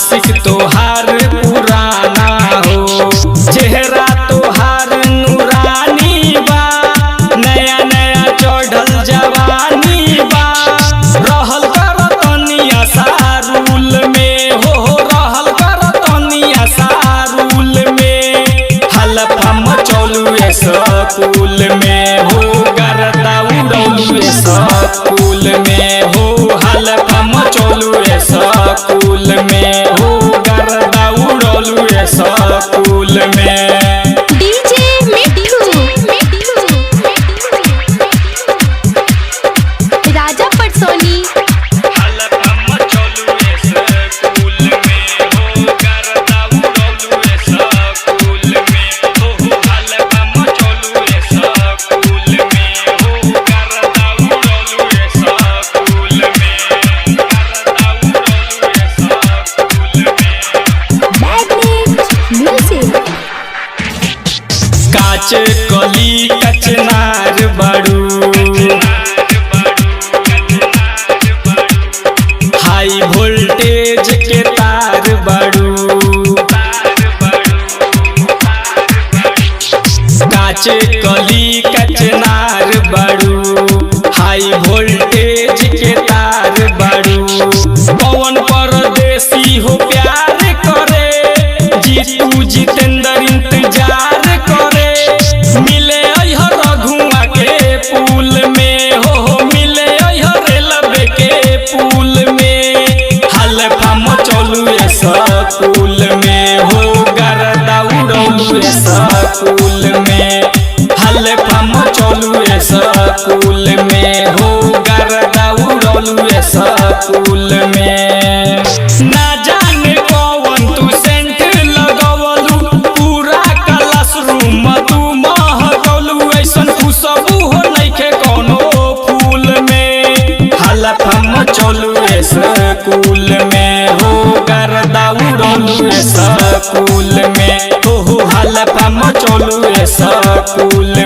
आशिक तोहार पुराना हो, चेहरा तोहार नूरानी बा, नया नया चढ़ल जवानी बा। रहल कर तनिया सारूल में हो, रहल कर तनिया सारूल में। हलफा मचौलुए स्कूल में हो, गर्दा उड़ौलुए स्कूल में हो। हलफा मचौलुए स्कूल में हो, गर्दा उड़ौलुए स्कूल में। डीजे मिठू राजा पटसोनी। हलफा मचौलुए स्कूल में हो, गर्दा उड़ौलुए स्कूल में हो। हलफा मचौलुए स्कूल में हो, गर्दा उड़ौलुए स्कूल में। गर्दा उड़ौलुए स्कूल में। Magnet music. काच कली कचनार बड़ू, हाई वोल्टेज के तार बड़ू। काच कली कचनार बड़ू, हाई वोल्टेज के तार बड़ू। पवन परदेसी हो प्यार करे, जीतू जितेंद्र इंतजार करे। मिले अइह रघुआ के पुल में हो, मिले अइह रेलवे के पुल में। हलफा मचौलुए स्कूल में हो, गर्दा उड़ौलुए स्कूल में। हलफा मचौलुए स्कूल में हो, गर्दा उड़ौलुए स्कूल में। ना जाने कौन तू सेंट लगवलू, पूरा क्लासरूम तू महकलू। ऐसन खुशबू हो नइखे कौनो फूल में। हलफा मचौलुए स्कूल में हो, गर्दा उड़ौलुए स्कूल में हो। हलफा मचौलुए स्कूल